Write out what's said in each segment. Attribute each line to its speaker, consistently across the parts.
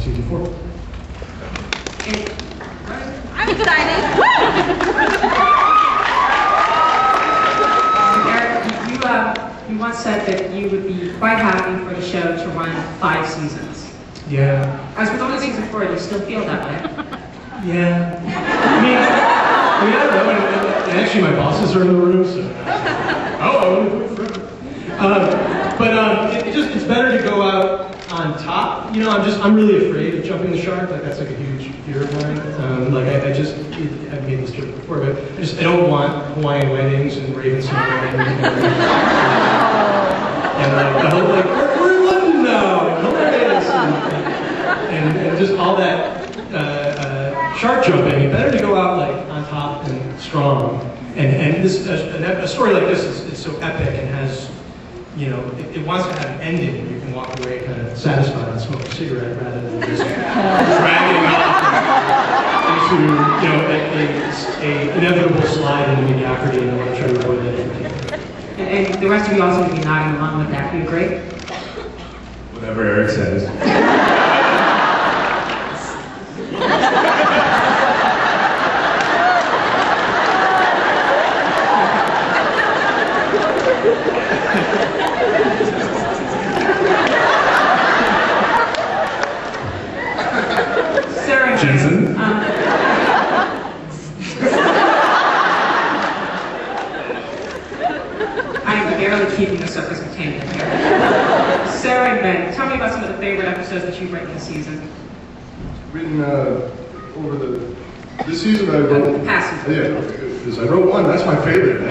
Speaker 1: season 4.
Speaker 2: I'm excited.
Speaker 3: Eric, you once said that you would be quite happy for the show to run 5 seasons.
Speaker 1: Yeah.
Speaker 3: As with only season 4, do you still feel that way?
Speaker 1: Yeah. I don't know. And actually, my bosses are in the room, so. It's better to go out on top. You know, I'm really afraid of jumping the shark. Like that's like a huge fear of mine. I've made this joke before, but I don't want Hawaiian weddings and ravens and I hope like we're in London now. And just all that shark jumping. It's better to go out like on top and strong. And this a story like this is so epic and has. You know, it wants to have an ending. You can walk away kind of satisfied and smoke a cigarette rather than just dragging off into, a inevitable slide into mediocrity, and I want to try to avoid that.
Speaker 3: And the rest of you also will be nodding along with that. Do you agree?
Speaker 4: Whatever Eric says.
Speaker 3: Sarah
Speaker 4: Jensen?
Speaker 3: I'm barely keeping the surface contained here. Sarah and Ben, tell me about some of the favorite episodes that you've written this season.
Speaker 5: Written over this season I wrote.
Speaker 3: The past season.
Speaker 5: Yeah, because I wrote one. That's my favorite.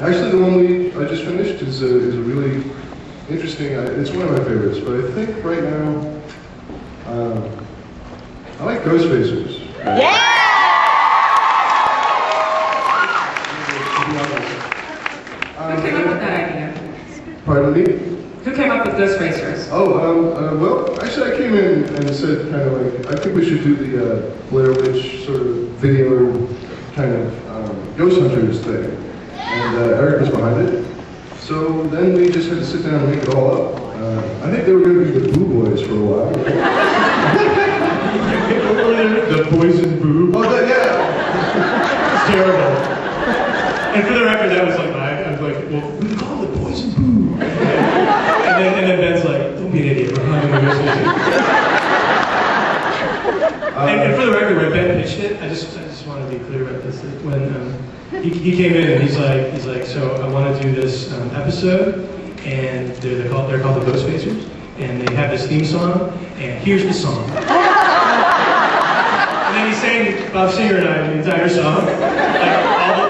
Speaker 5: Actually, the one I just finished is a really interesting. It's one of my favorites, but I think right now I like Ghostfacers.
Speaker 2: Yeah!
Speaker 3: Who came up with that idea?
Speaker 5: Pardon me?
Speaker 3: Who came up with Ghostfacers?
Speaker 5: Well, actually I came in and said kind of like, I think we should do the Blair Witch sort of video kind of Ghost Hunters thing. And Eric was behind it. So then we just had to sit down and make it all up. I think they were going to be the Boo Boys for a while.
Speaker 1: The poison boob.
Speaker 5: Oh, yeah.
Speaker 1: It's terrible. And for the record, that was like I was like, well, we call it the poison boob. And then Ben's like, don't be an idiot, we're not going to and for the record, when Ben pitched it, I just want to be clear about this. When he came in and he's like, so I want to do this episode, and they're called the Ghostfacers, and they have this theme song, and here's the song. And then he sang Bob Singer and I the entire song.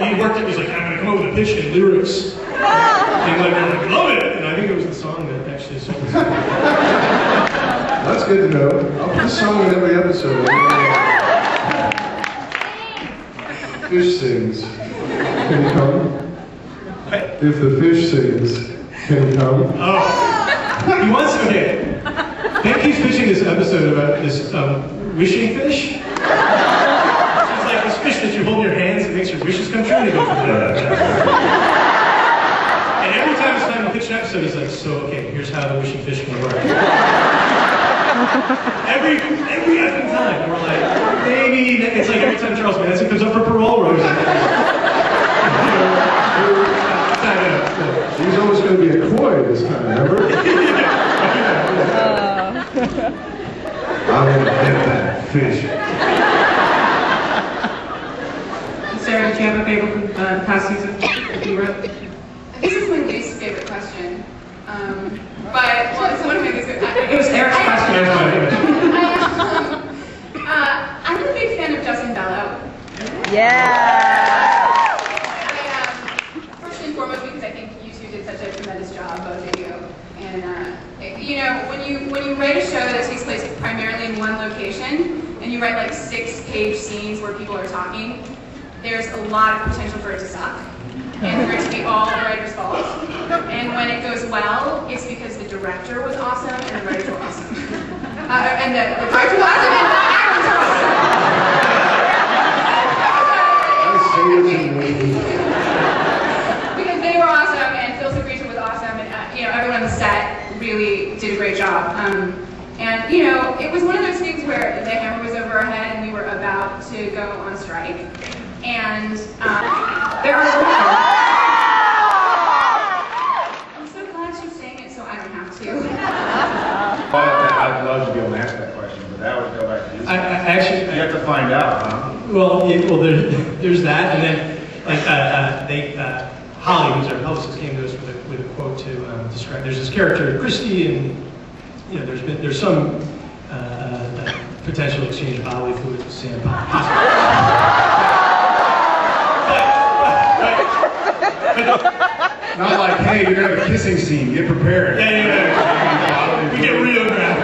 Speaker 1: He worked it. He's like, I'm gonna come up with a pitch and lyrics. And we're like, love it. And I think it was the song that actually sold it.
Speaker 5: That's good to know. I'll put a song in every episode. Fish sings. Can you come? If the fish sings, can you come?
Speaker 1: Oh. He wants to, okay. Ben keeps pitching this episode about this wishing fish. It's like this fish that you hold in your hands and makes your wishes come true, and you go for that. And every time it's time to pitch an episode, he's like, so okay, here's how the wishing fish can work. Every effing time. And we're like, maybe, it's like every time Charles Manson comes up for parole, we're always like,
Speaker 5: He was almost going to be a koi this time, remember? I'm going to get that fish.
Speaker 3: Sarah, did you have a favorite from past season that you wrote?
Speaker 6: This is my least favorite question. But, well, it's one of my least favorite.
Speaker 3: It was Eric's question.
Speaker 6: I'm a big fan of Justin Bellow.
Speaker 2: Yeah!
Speaker 6: First and foremost, because I think you two did such a tremendous job, both of you. And, you know, when you write a show that takes place primarily in one location, and you write like 6-page scenes where people are talking, there's a lot of potential for it to suck. And for it to be all the writer's fault. And when it goes well, it's because the director was awesome and the writers were awesome. And the director was awesome and the actors were awesome. Because they were awesome and Phil Secretion was awesome and everyone on the set really job. And you know, it was one of those things where the hammer was over our head and we were about to go on strike. And there are. I'm so glad she's saying it, so I don't have to.
Speaker 4: I'd love to be able to answer that question, but that would go back to you.
Speaker 1: Actually,
Speaker 4: You have to find out, huh?
Speaker 1: well, there's that, and then like Holly, who's our publicist, came to us with a quote to describe. There's this character, Christy, and you know, there's some potential exchange of bodily fluids with Sam.
Speaker 4: Not like, hey, you're gonna have a kissing scene. Get prepared.
Speaker 1: Yeah. We get real graphic.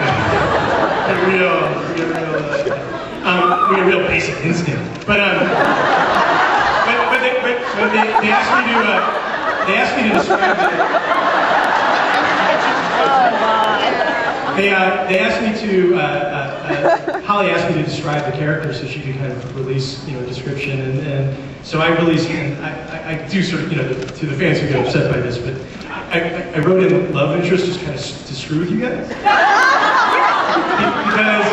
Speaker 1: We get real basic instinct. But they asked me to describe it. They asked me to. Holly asked me to describe the character so she could kind of release, you know, a description, and so I released. And I do sort of, you know, to the fans who get upset by this, but I wrote in love interest just kind of to screw with you guys because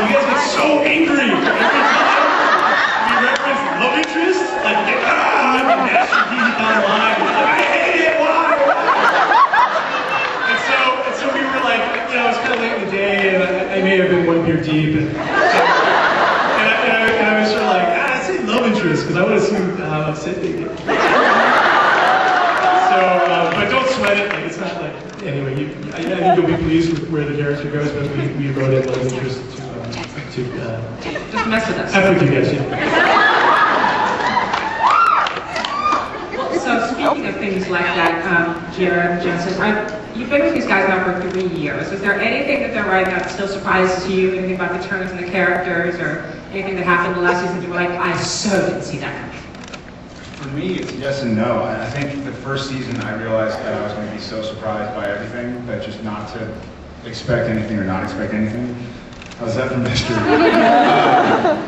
Speaker 1: you guys get so angry every time we reference love interest, like Master P online. I hate it. Why? And so we were like, you know, it was kind of late in the day, and I may have been one beer deep, and I was sort of like, I say love interest because I want to see how upset they get. So, but don't sweat it. Like it's not like anyway. I think you'll be pleased with where the character goes, but we wrote in love interest to
Speaker 3: Just mess with us.
Speaker 1: F with you guys. Yeah.
Speaker 3: So speaking of things like that, Jared and Jensen, you've been with these guys now for 3 years. Is there anything that they're writing that still surprises you? Anything about the turns in the characters, or anything that happened the last season that you were like, I so didn't see that coming?
Speaker 4: For me, it's yes and no. I think the first season I realized that I was going to be so surprised by everything that just not to expect anything or not expect anything. How's that from history?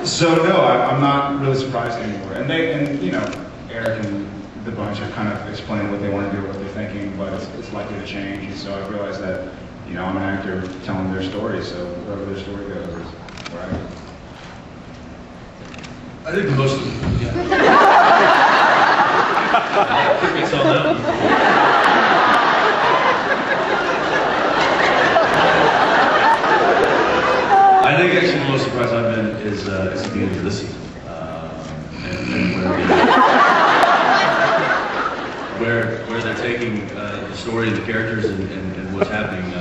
Speaker 4: So no, I'm not really surprised anymore. And you know, Eric and the bunch have kind of explained what they want to do, what they're thinking, but it's likely to change. And so I realized that, you know, I'm an actor telling their story, so wherever their story goes is where I go.
Speaker 7: I think most of them, yeah. I think it's all them. I think actually the most surprised I've been is at the beginning of this season. And where they're taking the story and the characters and what's happening. I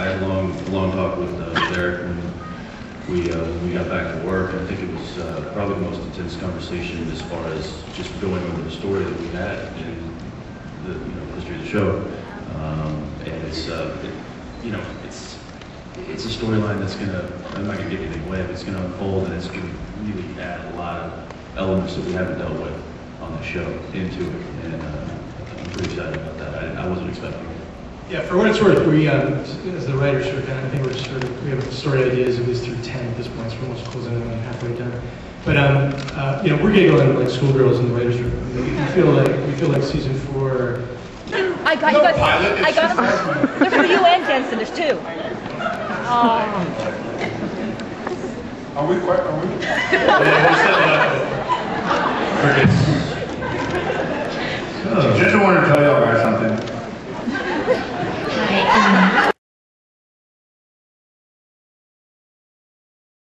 Speaker 7: had a long talk with Eric when we got back to work. I think it was probably the most intense conversation as far as just going over the story that we had in the history of the show. And it's a storyline that's I'm not gonna give anything away, but it's gonna unfold and it's gonna really add a lot of elements that we haven't dealt with on the show into it. And I'm pretty excited about that. I wasn't expecting it.
Speaker 1: Yeah, for what it's worth, we, as the writers, I think we have story ideas at least through 10 at this point, so we're almost closing in on halfway done. But we're giggling like schoolgirls in the writers' room. We feel like season 4.
Speaker 2: I got you guys. I got them. They're for you and Jensen. There's 2.
Speaker 4: Are we?
Speaker 1: Yeah, we're setting up.
Speaker 4: Jensen wanted to